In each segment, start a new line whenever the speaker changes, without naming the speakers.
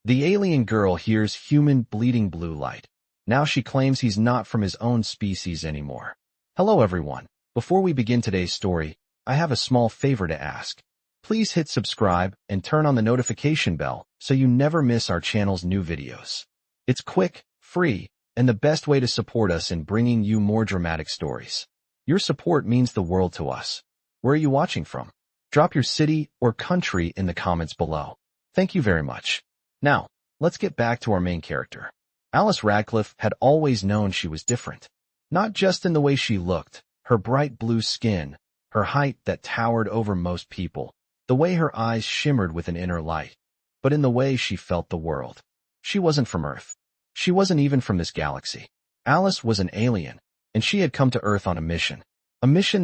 The alien girl hears human bleeding blue light. Now she claims he's not from his own species anymore. Hello everyone. Before we begin today's story, I have a small favor to ask. Please hit subscribe and turn on the notification bell so you never miss our channel's new videos. It's quick, free, and the best way to support us in bringing you more dramatic stories. Your support means the world to us. Where are you watching from? Drop your city or country in the comments below. Thank you very much. Now, let's get back to our main character. Alice Radcliffe had always known she was different. Not just in the way she looked, her bright blue skin, her height that towered over most people, the way her eyes shimmered with an inner light, but in the way she felt the world. She wasn't from Earth. She wasn't even from this galaxy. Alice was an alien, and she had come to Earth on a mission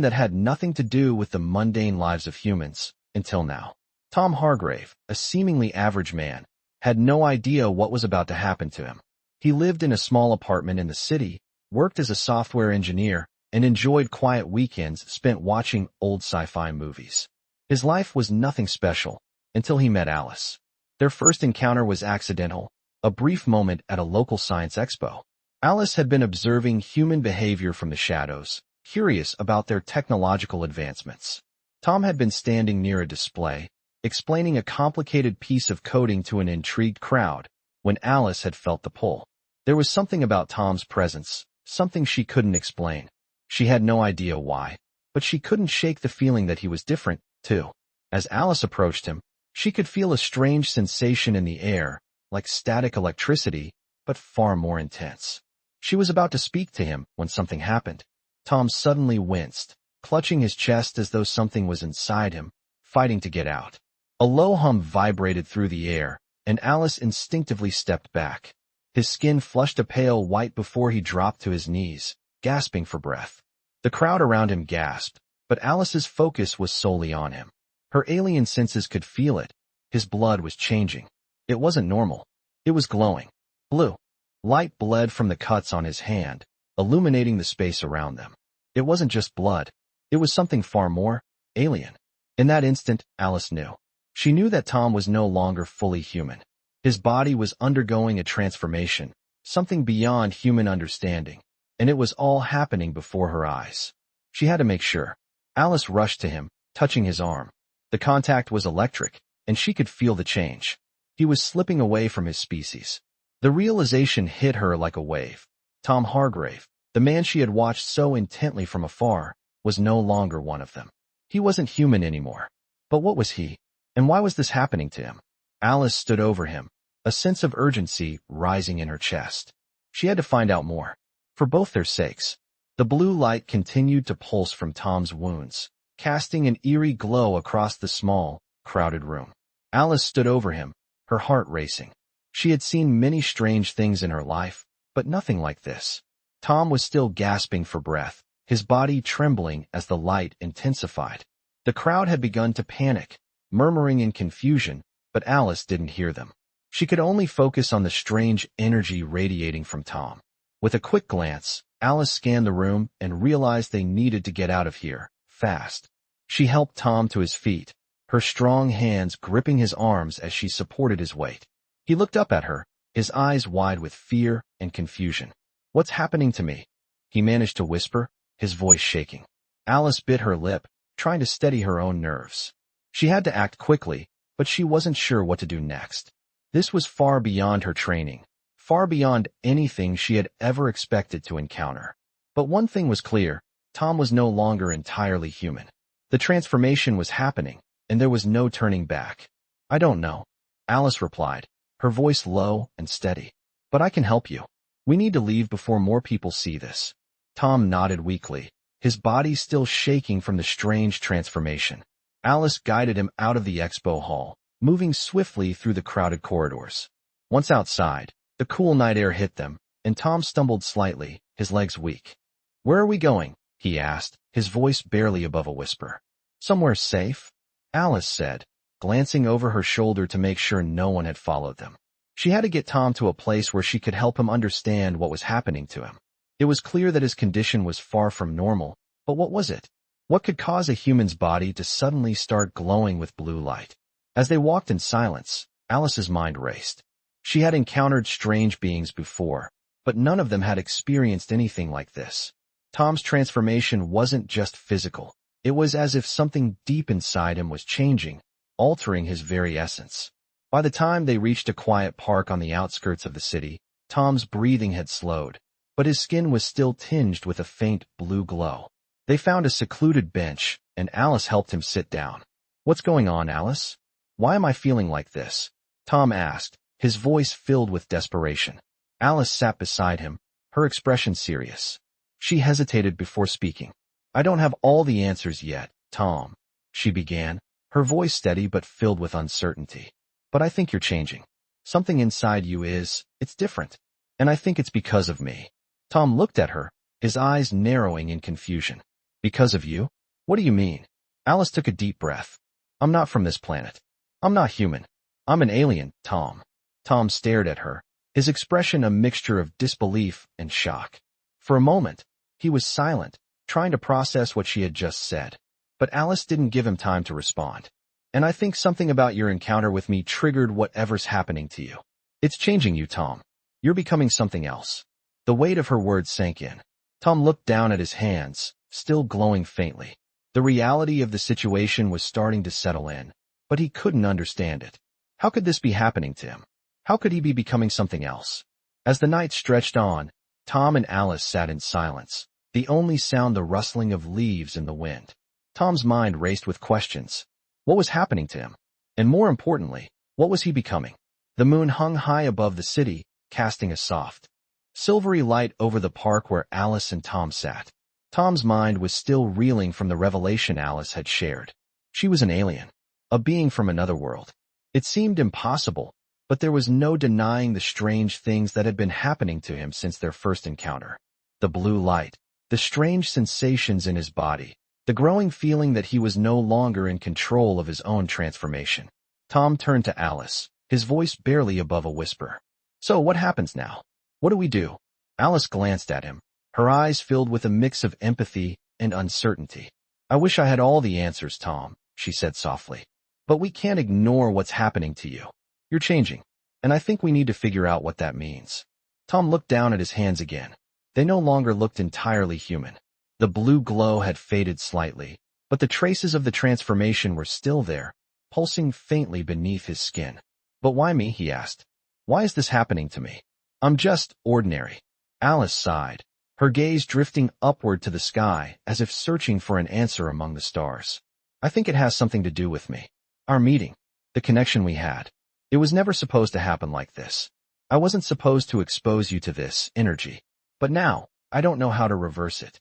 that had nothing to do with the mundane lives of humans, until now. Tom Hargrave, a seemingly average man, had no idea what was about to happen to him. He lived in a small apartment in the city, worked as a software engineer, and enjoyed quiet weekends spent watching old sci-fi movies. His life was nothing special, until he met Alice. Their first encounter was accidental, a brief moment at a local science expo. Alice had been observing human behavior from the shadows, curious about their technological advancements. Tom had been standing near a display, explaining a complicated piece of coding to an intrigued crowd, when Alice had felt the pull. There was something about Tom's presence, something she couldn't explain. She had no idea why, but she couldn't shake the feeling that he was different, too. As Alice approached him, she could feel a strange sensation in the air, like static electricity, but far more intense. She was about to speak to him when something happened. Tom suddenly winced, clutching his chest as though something was inside him, fighting to get out. A low hum vibrated through the air, and Alice instinctively stepped back. His skin flushed a pale white before he dropped to his knees, gasping for breath. The crowd around him gasped, but Alice's focus was solely on him. Her alien senses could feel it. His blood was changing. It wasn't normal. It was glowing. Blue. Light bled from the cuts on his hand, illuminating the space around them. It wasn't just blood. It was something far more alien. In that instant, Alice knew. She knew that Tom was no longer fully human. His body was undergoing a transformation, something beyond human understanding, and it was all happening before her eyes. She had to make sure. Alice rushed to him, touching his arm. The contact was electric, and she could feel the change. He was slipping away from his species. The realization hit her like a wave. Tom Hargrave, the man she had watched so intently from afar, was no longer one of them. He wasn't human anymore. But what was he? And why was this happening to him? Alice stood over him, a sense of urgency rising in her chest. She had to find out more. For both their sakes. The blue light continued to pulse from Tom's wounds, casting an eerie glow across the small, crowded room. Alice stood over him, her heart racing. She had seen many strange things in her life, but nothing like this. Tom was still gasping for breath, his body trembling as the light intensified. The crowd had begun to panic, murmuring in confusion, but Alice didn't hear them. She could only focus on the strange energy radiating from Tom. With a quick glance, Alice scanned the room and realized they needed to get out of here, fast. She helped Tom to his feet, her strong hands gripping his arms as she supported his weight. He looked up at her, his eyes wide with fear and confusion. "What's happening to me?" he managed to whisper, his voice shaking. Alice bit her lip, trying to steady her own nerves. She had to act quickly, but she wasn't sure what to do next. This was far beyond her training, far beyond anything she had ever expected to encounter. But one thing was clear, Tom was no longer entirely human. The transformation was happening, and there was no turning back. "I don't know," Alice replied, her voice low and steady. "But I can help you. We need to leave before more people see this." Tom nodded weakly, his body still shaking from the strange transformation. Alice guided him out of the expo hall, moving swiftly through the crowded corridors. Once outside, the cool night air hit them, and Tom stumbled slightly, his legs weak. "Where are we going?" he asked, his voice barely above a whisper. "Somewhere safe," Alice said, glancing over her shoulder to make sure no one had followed them. She had to get Tom to a place where she could help him understand what was happening to him. It was clear that his condition was far from normal, but what was it? What could cause a human's body to suddenly start glowing with blue light? As they walked in silence, Alice's mind raced. She had encountered strange beings before, but none of them had experienced anything like this. Tom's transformation wasn't just physical. It was as if something deep inside him was changing, altering his very essence. By the time they reached a quiet park on the outskirts of the city, Tom's breathing had slowed, but his skin was still tinged with a faint blue glow. They found a secluded bench, and Alice helped him sit down. "What's going on, Alice? Why am I feeling like this?" Tom asked, his voice filled with desperation. Alice sat beside him, her expression serious. She hesitated before speaking. "I don't have all the answers yet, Tom," she began, her voice steady but filled with uncertainty. "But I think you're changing. Something inside you it's different. And I think it's because of me." Tom looked at her, his eyes narrowing in confusion. "Because of you? What do you mean?" Alice took a deep breath. "I'm not from this planet. I'm not human. I'm an alien, Tom." Tom stared at her, his expression a mixture of disbelief and shock. For a moment, he was silent, trying to process what she had just said. But Alice didn't give him time to respond. "And I think something about your encounter with me triggered whatever's happening to you. It's changing you, Tom. You're becoming something else." The weight of her words sank in. Tom looked down at his hands, still glowing faintly. The reality of the situation was starting to settle in, but he couldn't understand it. How could this be happening to him? How could he be becoming something else? As the night stretched on, Tom and Alice sat in silence, the only sound the rustling of leaves in the wind. Tom's mind raced with questions. What was happening to him? And more importantly, what was he becoming? The moon hung high above the city, casting a soft, silvery light over the park where Alice and Tom sat. Tom's mind was still reeling from the revelation Alice had shared. She was an alien, a being from another world. It seemed impossible, but there was no denying the strange things that had been happening to him since their first encounter. The blue light, the strange sensations in his body, the growing feeling that he was no longer in control of his own transformation. Tom turned to Alice, his voice barely above a whisper. "So what happens now? What do we do?" Alice glanced at him, her eyes filled with a mix of empathy and uncertainty. "I wish I had all the answers, Tom," she said softly. "But we can't ignore what's happening to you. You're changing, and I think we need to figure out what that means." Tom looked down at his hands again. They no longer looked entirely human. The blue glow had faded slightly, but the traces of the transformation were still there, pulsing faintly beneath his skin. "But why me?" he asked. "Why is this happening to me? I'm just ordinary." Alice sighed, her gaze drifting upward to the sky as if searching for an answer among the stars. "I think it has something to do with me. Our meeting, the connection we had. It was never supposed to happen like this. I wasn't supposed to expose you to this energy. But now, I don't know how to reverse it."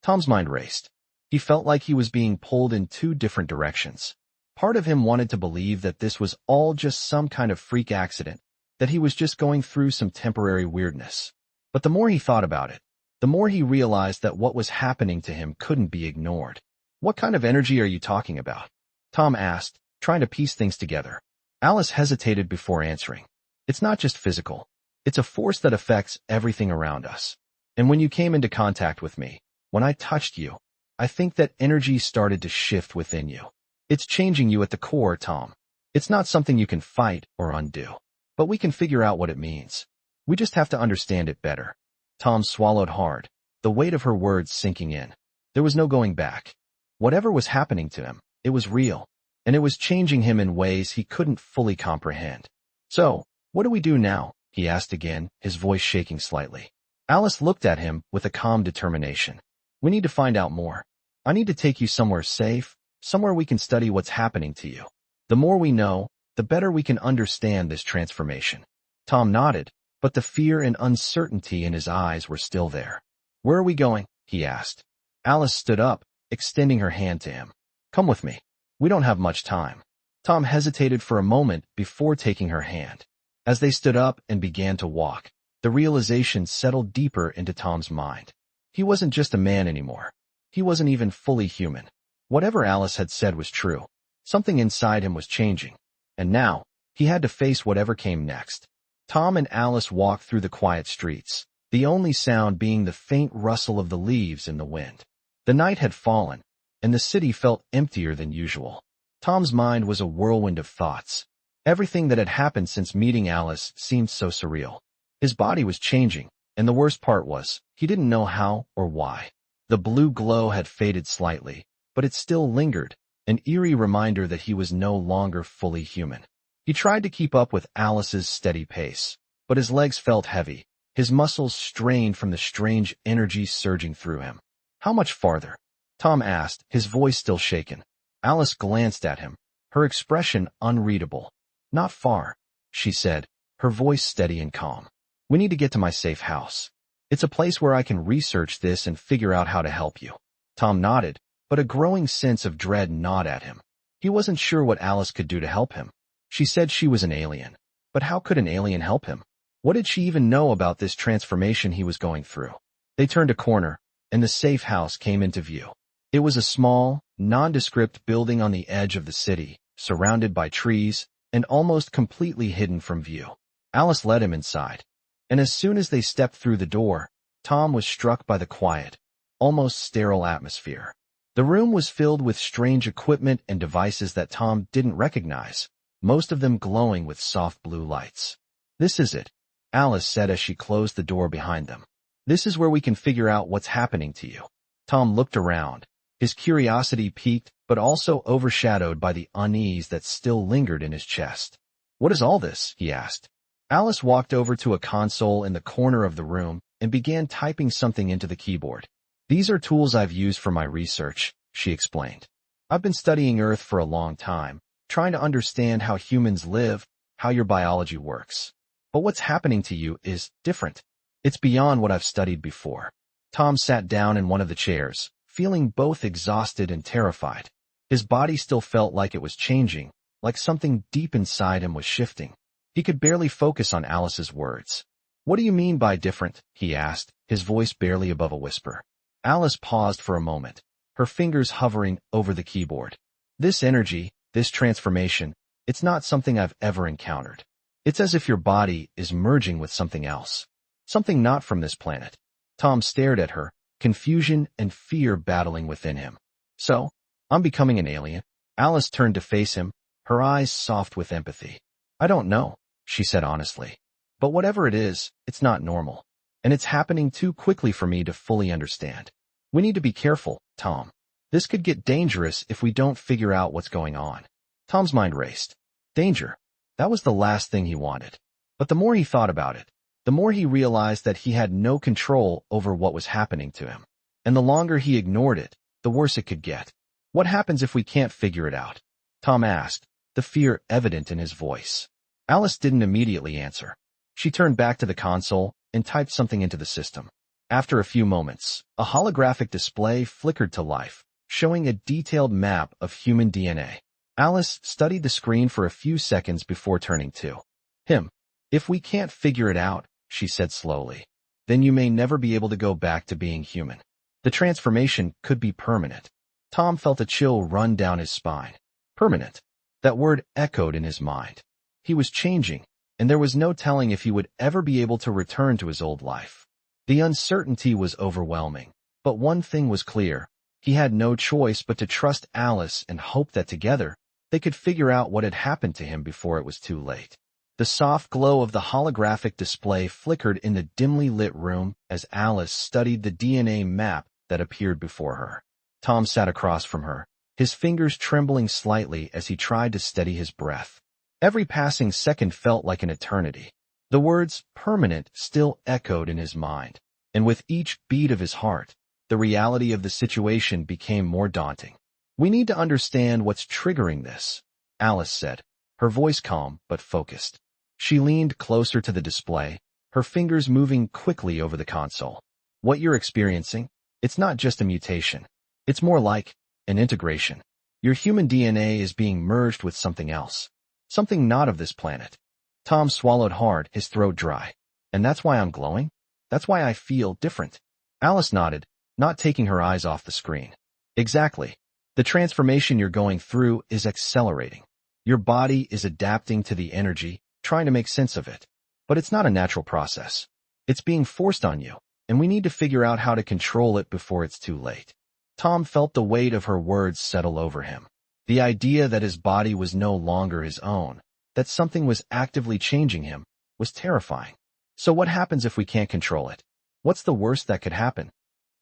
Tom's mind raced. He felt like he was being pulled in two different directions. Part of him wanted to believe that this was all just some kind of freak accident, that he was just going through some temporary weirdness. But the more he thought about it, the more he realized that what was happening to him couldn't be ignored. "What kind of energy are you talking about?" Tom asked, trying to piece things together. Alice hesitated before answering. "It's not just physical. It's a force that affects everything around us. And when you came into contact with me, when I touched you, I think that energy started to shift within you. It's changing you at the core, Tom. It's not something you can fight or undo. But we can figure out what it means. We just have to understand it better." Tom swallowed hard, the weight of her words sinking in. There was no going back. Whatever was happening to him, it was real, and it was changing him in ways he couldn't fully comprehend. "So, what do we do now?" he asked again, his voice shaking slightly. Alice looked at him with a calm determination. "We need to find out more. I need to take you somewhere safe, somewhere we can study what's happening to you. The more we know, the better we can understand this transformation." Tom nodded, but the fear and uncertainty in his eyes were still there. "Where are we going?" he asked. Alice stood up, extending her hand to him. "Come with me. We don't have much time." Tom hesitated for a moment before taking her hand. As they stood up and began to walk, the realization settled deeper into Tom's mind. He wasn't just a man anymore. He wasn't even fully human. Whatever Alice had said was true. Something inside him was changing. And now, he had to face whatever came next. Tom and Alice walked through the quiet streets, the only sound being the faint rustle of the leaves in the wind. The night had fallen, and the city felt emptier than usual. Tom's mind was a whirlwind of thoughts. Everything that had happened since meeting Alice seemed so surreal. His body was changing, and the worst part was, he didn't know how or why. The blue glow had faded slightly, but it still lingered, an eerie reminder that he was no longer fully human. He tried to keep up with Alice's steady pace, but his legs felt heavy, his muscles strained from the strange energy surging through him. How much farther? Tom asked, his voice still shaken. Alice glanced at him, her expression unreadable. Not far, she said, her voice steady and calm. We need to get to my safe house. It's a place where I can research this and figure out how to help you. Tom nodded, but a growing sense of dread gnawed at him. He wasn't sure what Alice could do to help him. She said she was an alien, but how could an alien help him? What did she even know about this transformation he was going through? They turned a corner, and the safe house came into view. It was a small, nondescript building on the edge of the city, surrounded by trees, and almost completely hidden from view. Alice led him inside, and as soon as they stepped through the door, Tom was struck by the quiet, almost sterile atmosphere. The room was filled with strange equipment and devices that Tom didn't recognize, most of them glowing with soft blue lights. This is it, Alice said as she closed the door behind them. This is where we can figure out what's happening to you. Tom looked around, his curiosity piqued but also overshadowed by the unease that still lingered in his chest. What is all this? He asked. Alice walked over to a console in the corner of the room and began typing something into the keyboard. These are tools I've used for my research, she explained. I've been studying Earth for a long time, trying to understand how humans live, how your biology works. But what's happening to you is different. It's beyond what I've studied before. Tom sat down in one of the chairs, feeling both exhausted and terrified. His body still felt like it was changing, like something deep inside him was shifting. He could barely focus on Alice's words. What do you mean by different? He asked, his voice barely above a whisper. Alice paused for a moment, her fingers hovering over the keyboard. This energy, this transformation, it's not something I've ever encountered. It's as if your body is merging with something else, something not from this planet. Tom stared at her, confusion and fear battling within him. So, I'm becoming an alien? Alice turned to face him, her eyes soft with empathy. I don't know, she said honestly. But whatever it is, it's not normal. And it's happening too quickly for me to fully understand. We need to be careful, Tom. This could get dangerous if we don't figure out what's going on. Tom's mind raced. Danger. That was the last thing he wanted. But the more he thought about it, the more he realized that he had no control over what was happening to him. And the longer he ignored it, the worse it could get. What happens if we can't figure it out? Tom asked, the fear evident in his voice. Alice didn't immediately answer. She turned back to the console and typed something into the system. After a few moments, a holographic display flickered to life, showing a detailed map of human DNA. Alice studied the screen for a few seconds before turning to him. If we can't figure it out, she said slowly, then you may never be able to go back to being human. The transformation could be permanent. Tom felt a chill run down his spine. Permanent. That word echoed in his mind. He was changing, and there was no telling if he would ever be able to return to his old life. The uncertainty was overwhelming, but one thing was clear. He had no choice but to trust Alice and hope that together, they could figure out what had happened to him before it was too late. The soft glow of the holographic display flickered in the dimly lit room as Alice studied the DNA map that appeared before her. Tom sat across from her, his fingers trembling slightly as he tried to steady his breath. Every passing second felt like an eternity. The words permanent still echoed in his mind, and with each beat of his heart, the reality of the situation became more daunting. We need to understand what's triggering this, Alice said, her voice calm but focused. She leaned closer to the display, her fingers moving quickly over the console. What you're experiencing, it's not just a mutation. It's more like an integration. Your human DNA is being merged with something else, something not of this planet. Tom swallowed hard, his throat dry. And that's why I'm glowing? That's why I feel different. Alice nodded, not taking her eyes off the screen. Exactly. The transformation you're going through is accelerating. Your body is adapting to the energy, trying to make sense of it. But it's not a natural process. It's being forced on you, and we need to figure out how to control it before it's too late. Tom felt the weight of her words settle over him. The idea that his body was no longer his own, that something was actively changing him, was terrifying. So what happens if we can't control it? What's the worst that could happen?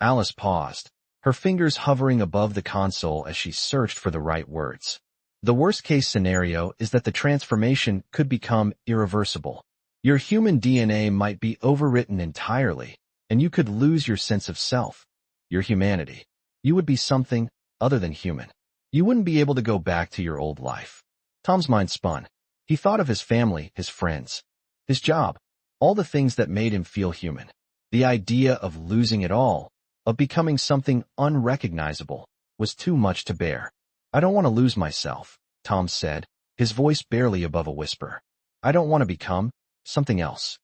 Alice paused, her fingers hovering above the console as she searched for the right words. The worst-case scenario is that the transformation could become irreversible. Your human DNA might be overwritten entirely, and you could lose your sense of self, your humanity. You would be something other than human. You wouldn't be able to go back to your old life. Tom's mind spun. He thought of his family, his friends, his job, all the things that made him feel human. The idea of losing it all, of becoming something unrecognizable, was too much to bear. I don't want to lose myself, Tom said, his voice barely above a whisper. I don't want to become something else.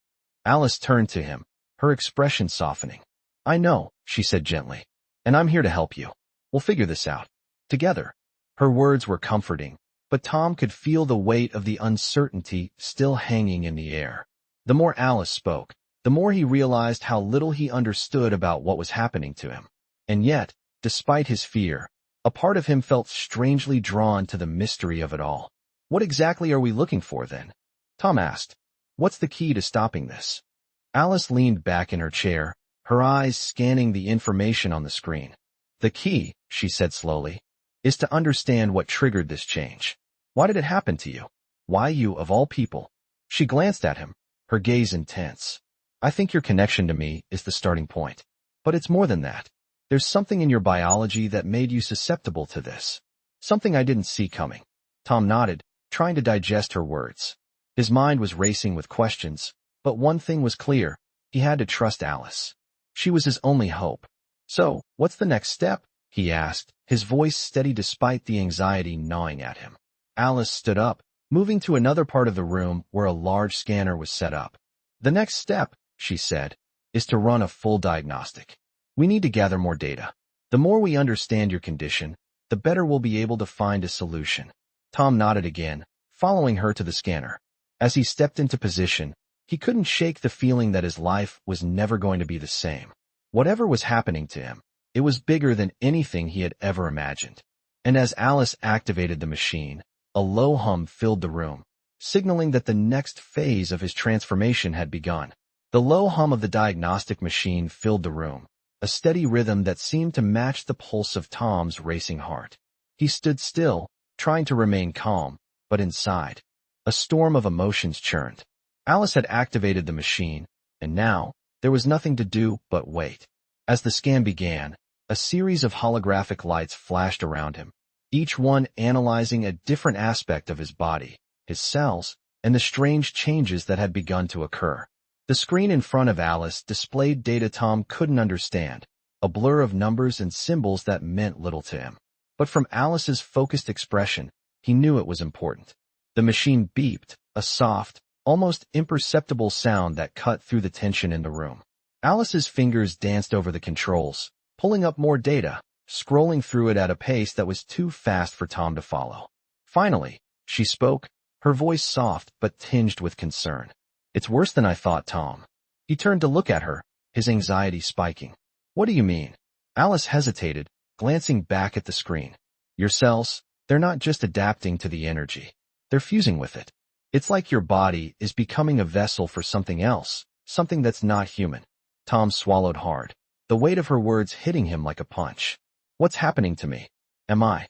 Alice turned to him, her expression softening. I know, she said gently, and I'm here to help you. We'll figure this out. Together. Her words were comforting, but Tom could feel the weight of the uncertainty still hanging in the air. The more Alice spoke, the more he realized how little he understood about what was happening to him. And yet, despite his fear, a part of him felt strangely drawn to the mystery of it all. What exactly are we looking for then? Tom asked. What's the key to stopping this? Alice leaned back in her chair, her eyes scanning the information on the screen. The key, she said slowly, is to understand what triggered this change. Why did it happen to you? Why you, of all people? She glanced at him, her gaze intense. I think your connection to me is the starting point. But it's more than that. There's something in your biology that made you susceptible to this. Something I didn't see coming. Tom nodded, trying to digest her words. His mind was racing with questions, but one thing was clear. He had to trust Alice. She was his only hope. So, what's the next step? He asked, his voice steady despite the anxiety gnawing at him. Alice stood up, moving to another part of the room where a large scanner was set up. The next step, she said, is to run a full diagnostic. We need to gather more data. The more we understand your condition, the better we'll be able to find a solution. Tom nodded again, following her to the scanner. As he stepped into position, he couldn't shake the feeling that his life was never going to be the same. Whatever was happening to him, it was bigger than anything he had ever imagined. And as Alice activated the machine, a low hum filled the room, signaling that the next phase of his transformation had begun. The low hum of the diagnostic machine filled the room, a steady rhythm that seemed to match the pulse of Tom's racing heart. He stood still, trying to remain calm, but inside, a storm of emotions churned. Alice had activated the machine, and now, there was nothing to do but wait. As the scan began, a series of holographic lights flashed around him, each one analyzing a different aspect of his body, his cells, and the strange changes that had begun to occur. The screen in front of Alice displayed data Tom couldn't understand, a blur of numbers and symbols that meant little to him. But from Alice's focused expression, he knew it was important. The machine beeped, a soft, almost imperceptible sound that cut through the tension in the room. Alice's fingers danced over the controls, pulling up more data, scrolling through it at a pace that was too fast for Tom to follow. Finally, she spoke, her voice soft but tinged with concern. It's worse than I thought, Tom. He turned to look at her, his anxiety spiking. What do you mean? Alice hesitated, glancing back at the screen. Your cells, they're not just adapting to the energy. They're fusing with it. It's like your body is becoming a vessel for something else, something that's not human. Tom swallowed hard, the weight of her words hitting him like a punch. What's happening to me? Am I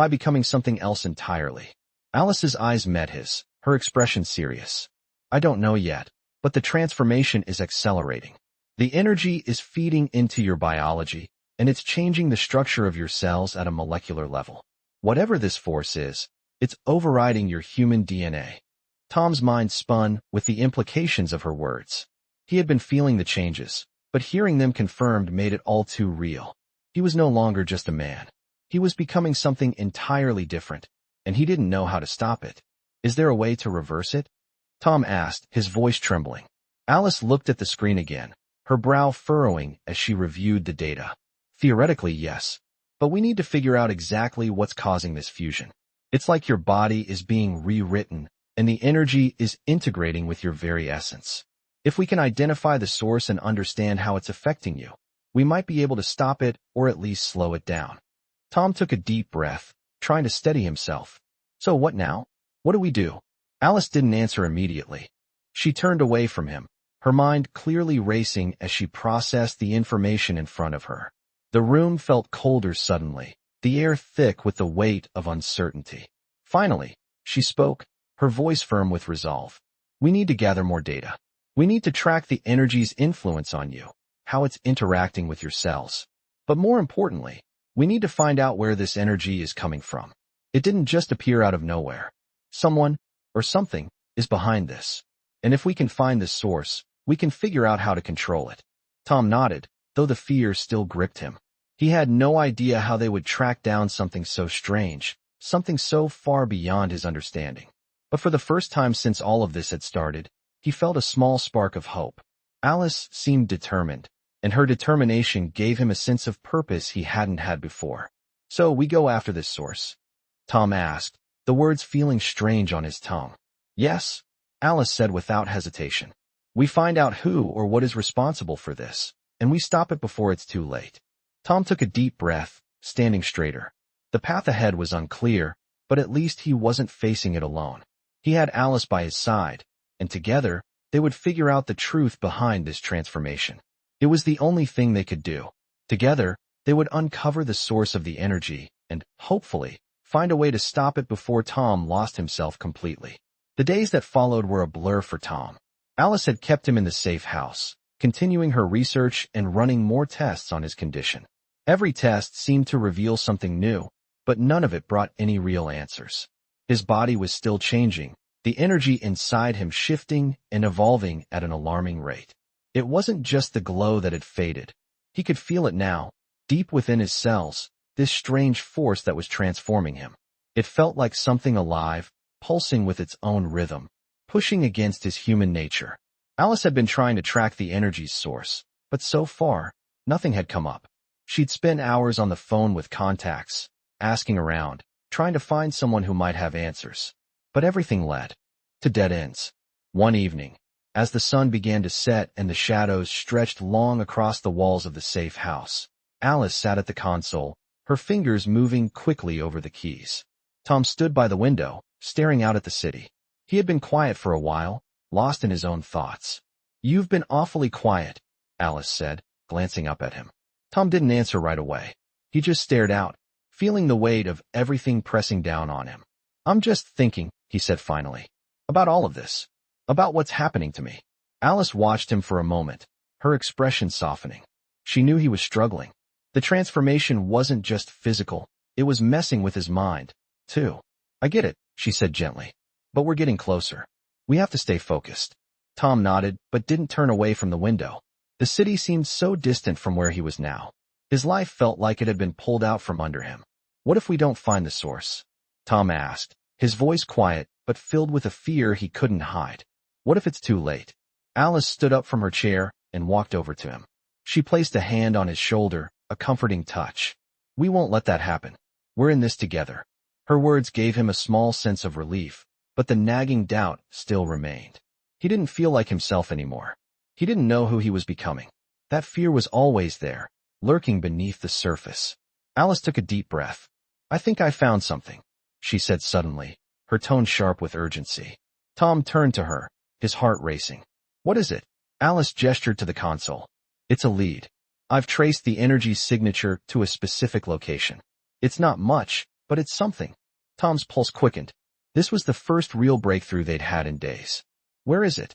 becoming something else entirely? Alice's eyes met his, her expression serious. I don't know yet, but the transformation is accelerating. The energy is feeding into your biology, and it's changing the structure of your cells at a molecular level. Whatever this force is, it's overriding your human DNA. Tom's mind spun with the implications of her words. He had been feeling the changes, but hearing them confirmed made it all too real. He was no longer just a man. He was becoming something entirely different, and he didn't know how to stop it. Is there a way to reverse it? Tom asked, his voice trembling. Alice looked at the screen again, her brow furrowing as she reviewed the data. Theoretically, yes, but we need to figure out exactly what's causing this fusion. It's like your body is being rewritten, and the energy is integrating with your very essence. If we can identify the source and understand how it's affecting you, we might be able to stop it or at least slow it down. Tom took a deep breath, trying to steady himself. So what now? What do we do? Alice didn't answer immediately. She turned away from him, her mind clearly racing as she processed the information in front of her. The room felt colder suddenly, the air thick with the weight of uncertainty. Finally, she spoke, her voice firm with resolve. We need to gather more data. We need to track the energy's influence on you, how it's interacting with your cells. But more importantly, we need to find out where this energy is coming from. It didn't just appear out of nowhere. Someone, or something, is behind this. And if we can find this source, we can figure out how to control it. Tom nodded, though the fear still gripped him. He had no idea how they would track down something so strange, something so far beyond his understanding. But for the first time since all of this had started, he felt a small spark of hope. Alice seemed determined, and her determination gave him a sense of purpose he hadn't had before. So we go after this source? Tom asked, the words feeling strange on his tongue. Yes, Alice said without hesitation. We find out who or what is responsible for this, and we stop it before it's too late. Tom took a deep breath, standing straighter. The path ahead was unclear, but at least he wasn't facing it alone. He had Alice by his side, and together, they would figure out the truth behind this transformation. It was the only thing they could do. Together, they would uncover the source of the energy and, hopefully, find a way to stop it before Tom lost himself completely. The days that followed were a blur for Tom. Alice had kept him in the safe house, continuing her research and running more tests on his condition. Every test seemed to reveal something new, but none of it brought any real answers. His body was still changing, the energy inside him shifting and evolving at an alarming rate. It wasn't just the glow that had faded. He could feel it now, deep within his cells, this strange force that was transforming him. It felt like something alive, pulsing with its own rhythm, pushing against his human nature. Alice had been trying to track the energy's source, but so far, nothing had come up. She'd spent hours on the phone with contacts, asking around, trying to find someone who might have answers. But everything led to dead ends. One evening, as the sun began to set and the shadows stretched long across the walls of the safe house, Alice sat at the console, her fingers moving quickly over the keys. Tom stood by the window, staring out at the city. He had been quiet for a while, lost in his own thoughts. You've been awfully quiet, Alice said, glancing up at him. Tom didn't answer right away. He just stared out, feeling the weight of everything pressing down on him. I'm just thinking, he said finally, about all of this, about what's happening to me. Alice watched him for a moment, her expression softening. She knew he was struggling. The transformation wasn't just physical, it was messing with his mind, too. I get it, she said gently. But we're getting closer. We have to stay focused. Tom nodded, but didn't turn away from the window. The city seemed so distant from where he was now. His life felt like it had been pulled out from under him. What if we don't find the source? Tom asked, his voice quiet, but filled with a fear he couldn't hide. What if it's too late? Alice stood up from her chair and walked over to him. She placed a hand on his shoulder, a comforting touch. We won't let that happen. We're in this together. Her words gave him a small sense of relief, but the nagging doubt still remained. He didn't feel like himself anymore. He didn't know who he was becoming. That fear was always there, lurking beneath the surface. Alice took a deep breath. I think I found something, she said suddenly, her tone sharp with urgency. Tom turned to her, his heart racing. What is it? Alice gestured to the console. It's a lead. I've traced the energy's signature to a specific location. It's not much, but it's something. Tom's pulse quickened. This was the first real breakthrough they'd had in days. Where is it?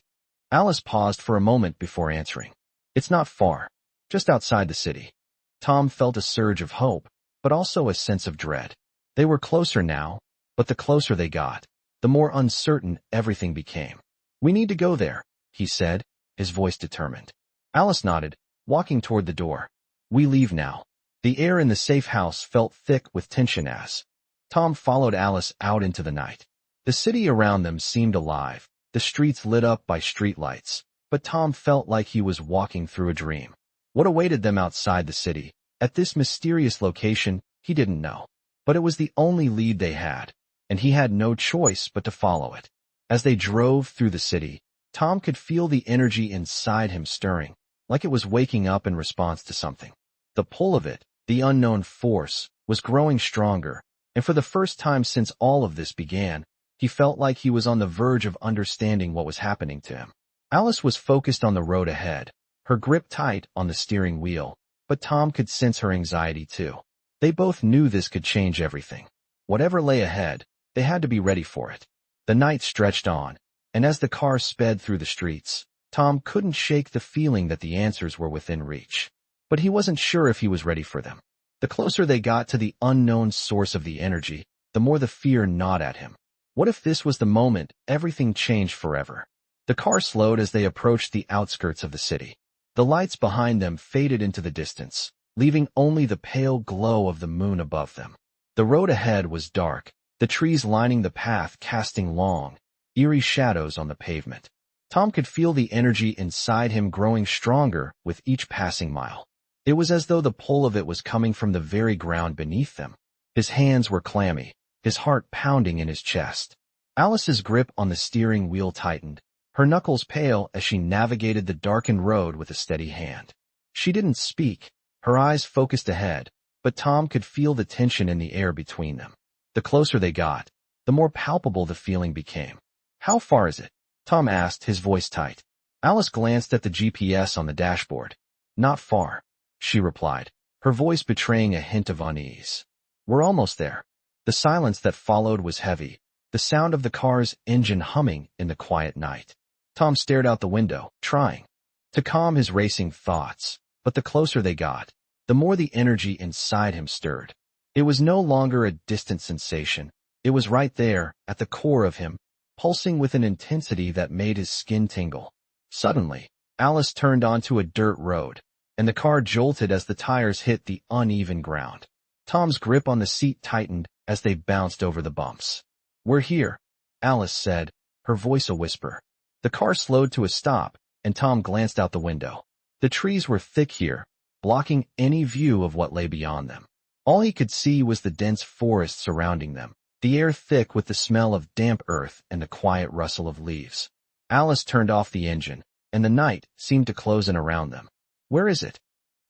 Alice paused for a moment before answering. It's not far, just outside the city. Tom felt a surge of hope, but also a sense of dread. They were closer now, but the closer they got, the more uncertain everything became. We need to go there, he said, his voice determined. Alice nodded, walking toward the door. We leave now. The air in the safe house felt thick with tension as Tom followed Alice out into the night. The city around them seemed alive, the streets lit up by streetlights, but Tom felt like he was walking through a dream. What awaited them outside the city, at this mysterious location, he didn't know. But it was the only lead they had, and he had no choice but to follow it. As they drove through the city, Tom could feel the energy inside him stirring, like it was waking up in response to something. The pull of it, the unknown force, was growing stronger, and for the first time since all of this began, he He felt like he was on the verge of understanding what was happening to him. Alice was focused on the road ahead, her grip tight on the steering wheel, but Tom could sense her anxiety too. They both knew this could change everything. Whatever lay ahead, they had to be ready for it. The night stretched on, and as the car sped through the streets, Tom couldn't shake the feeling that the answers were within reach. But he wasn't sure if he was ready for them. The closer they got to the unknown source of the energy, the more the fear gnawed at him. What if this was the moment everything changed forever? The car slowed as they approached the outskirts of the city. The lights behind them faded into the distance, leaving only the pale glow of the moon above them. The road ahead was dark, the trees lining the path casting long, eerie shadows on the pavement. Tom could feel the energy inside him growing stronger with each passing mile. It was as though the pull of it was coming from the very ground beneath them. His hands were clammy, his heart pounding in his chest. Alice's grip on the steering wheel tightened, her knuckles pale as she navigated the darkened road with a steady hand. She didn't speak, her eyes focused ahead, but Tom could feel the tension in the air between them. The closer they got, the more palpable the feeling became. "How far is it?" Tom asked, his voice tight. Alice glanced at the GPS on the dashboard. "Not far," she replied, her voice betraying a hint of unease. "We're almost there." The silence that followed was heavy, the sound of the car's engine humming in the quiet night. Tom stared out the window, trying to calm his racing thoughts, but the closer they got, the more the energy inside him stirred. It was no longer a distant sensation. It was right there, at the core of him, pulsing with an intensity that made his skin tingle. Suddenly, Alice turned onto a dirt road, and the car jolted as the tires hit the uneven ground. Tom's grip on the seat tightened as they bounced over the bumps. "We're here," Alice said, her voice a whisper. The car slowed to a stop, and Tom glanced out the window. The trees were thick here, blocking any view of what lay beyond them. All he could see was the dense forest surrounding them, the air thick with the smell of damp earth and the quiet rustle of leaves. Alice turned off the engine, and the night seemed to close in around them. "Where is it?"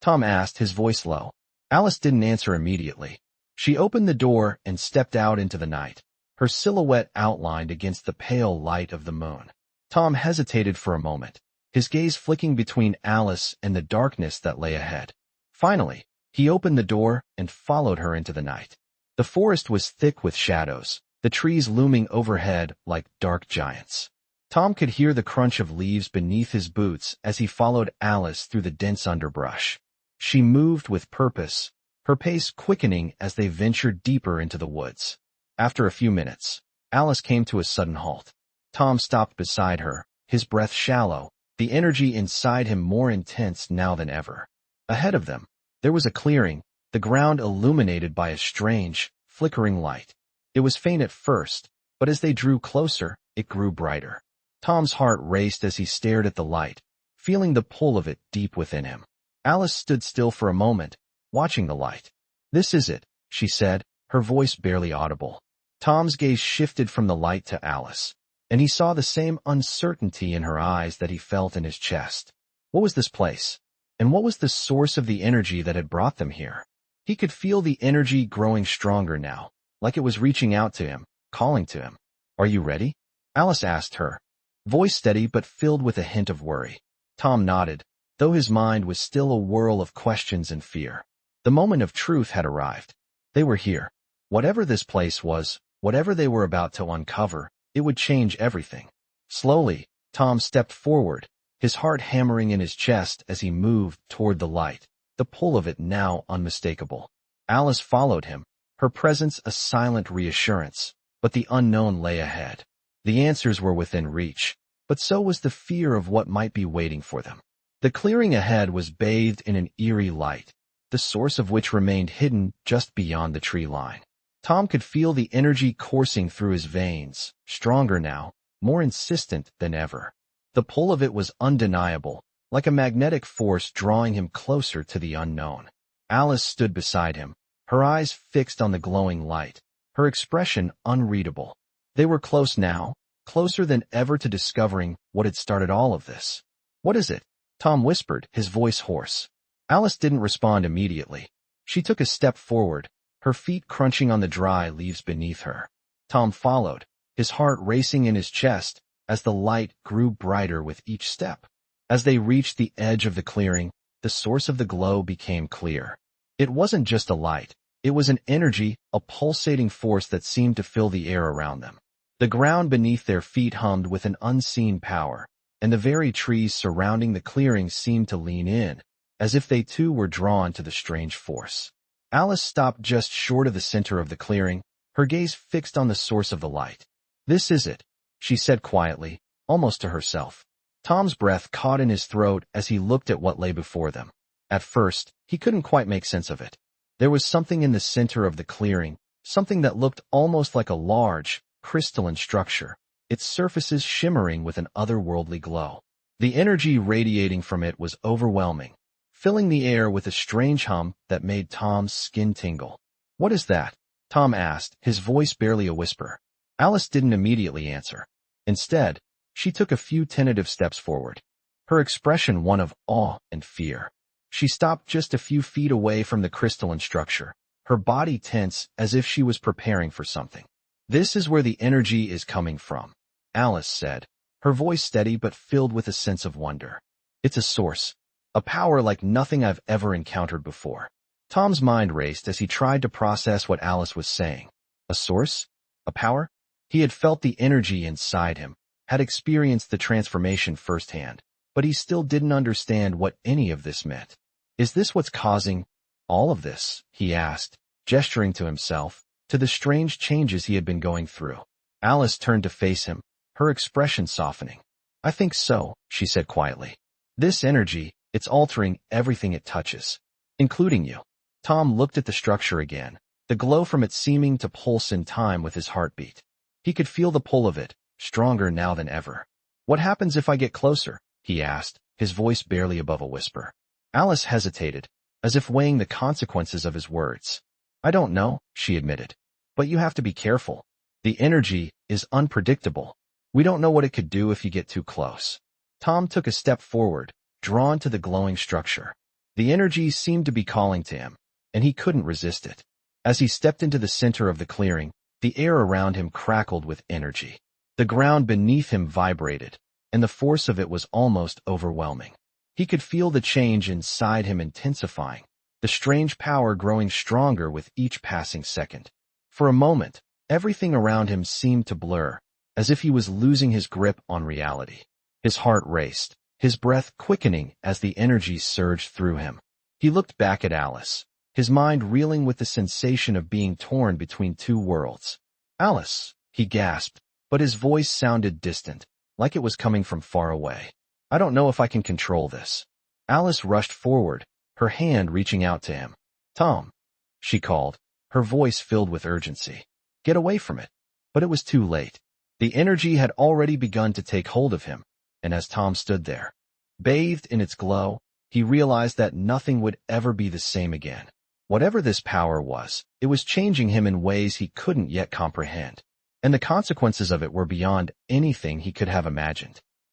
Tom asked, his voice low. Alice didn't answer immediately. She opened the door and stepped out into the night, her silhouette outlined against the pale light of the moon. Tom hesitated for a moment, his gaze flicking between Alice and the darkness that lay ahead. Finally, he opened the door and followed her into the night. The forest was thick with shadows, the trees looming overhead like dark giants. Tom could hear the crunch of leaves beneath his boots as he followed Alice through the dense underbrush. She moved with purpose, her pace quickening as they ventured deeper into the woods. After a few minutes, Alice came to a sudden halt. Tom stopped beside her, his breath shallow, the energy inside him more intense now than ever. Ahead of them, there was a clearing, the ground illuminated by a strange, flickering light. It was faint at first, but as they drew closer, it grew brighter. Tom's heart raced as he stared at the light, feeling the pull of it deep within him. Alice stood still for a moment, watching the light. "This is it," she said, her voice barely audible. Tom's gaze shifted from the light to Alice, and he saw the same uncertainty in her eyes that he felt in his chest. What was this place? And what was the source of the energy that had brought them here? He could feel the energy growing stronger now, like it was reaching out to him, calling to him. "Are you ready?" Alice asked her, voice steady but filled with a hint of worry. Tom nodded, though his mind was still a whirl of questions and fear. The moment of truth had arrived. They were here. Whatever this place was, whatever they were about to uncover, it would change everything. Slowly, Tom stepped forward, his heart hammering in his chest as he moved toward the light, the pull of it now unmistakable. Alice followed him, her presence a silent reassurance, but the unknown lay ahead. The answers were within reach, but so was the fear of what might be waiting for them. The clearing ahead was bathed in an eerie light, the source of which remained hidden just beyond the tree line. Tom could feel the energy coursing through his veins, stronger now, more insistent than ever. The pull of it was undeniable, like a magnetic force drawing him closer to the unknown. Alice stood beside him, her eyes fixed on the glowing light, her expression unreadable. They were close now, closer than ever to discovering what had started all of this. "What is it?" Tom whispered, his voice hoarse. Alice didn't respond immediately. She took a step forward, her feet crunching on the dry leaves beneath her. Tom followed, his heart racing in his chest as the light grew brighter with each step. As they reached the edge of the clearing, the source of the glow became clear. It wasn't just a light. It was an energy, a pulsating force that seemed to fill the air around them. The ground beneath their feet hummed with an unseen power, and the very trees surrounding the clearing seemed to lean in, as if they too were drawn to the strange force. Alice stopped just short of the center of the clearing, her gaze fixed on the source of the light. "This is it," she said quietly, almost to herself. Tom's breath caught in his throat as he looked at what lay before them. At first, he couldn't quite make sense of it. There was something in the center of the clearing, something that looked almost like a large, crystalline structure, its surfaces shimmering with an otherworldly glow. The energy radiating from it was overwhelming, filling the air with a strange hum that made Tom's skin tingle. "What is that?" Tom asked, his voice barely a whisper. Alice didn't immediately answer. Instead, she took a few tentative steps forward, her expression one of awe and fear. She stopped just a few feet away from the crystalline structure, her body tense as if she was preparing for something. "This is where the energy is coming from," Alice said, her voice steady but filled with a sense of wonder. "It's a source, a power like nothing I've ever encountered before." Tom's mind raced as he tried to process what Alice was saying. A source? A power? He had felt the energy inside him, had experienced the transformation firsthand, but he still didn't understand what any of this meant. "Is this what's causing all of this?" he asked, gesturing to himself, to the strange changes he had been going through. Alice turned to face him, her expression softening. "I think so," she said quietly. "This energy, it's altering everything it touches, including you." Tom looked at the structure again, the glow from it seeming to pulse in time with his heartbeat. He could feel the pull of it, stronger now than ever. "What happens if I get closer?" he asked, his voice barely above a whisper. Alice hesitated, as if weighing the consequences of his words. "I don't know," she admitted. "But you have to be careful. The energy is unpredictable. We don't know what it could do if you get too close." Tom took a step forward, drawn to the glowing structure. The energy seemed to be calling to him, and he couldn't resist it. As he stepped into the center of the clearing, the air around him crackled with energy. The ground beneath him vibrated, and the force of it was almost overwhelming. He could feel the change inside him intensifying, the strange power growing stronger with each passing second. For a moment, everything around him seemed to blur, as if he was losing his grip on reality. His heart raced, his breath quickening as the energy surged through him. He looked back at Alice, his mind reeling with the sensation of being torn between two worlds. "Alice," he gasped, but his voice sounded distant, like it was coming from far away. "I don't know if I can control this." Alice rushed forward, her hand reaching out to him. "Tom," she called, her voice filled with urgency. "Get away from it." But it was too late. The energy had already begun to take hold of him, and as Tom stood there, bathed in its glow, he realized that nothing would ever be the same again. Whatever this power was, it was changing him in ways he couldn't yet comprehend, and the consequences of it were beyond anything he could have imagined.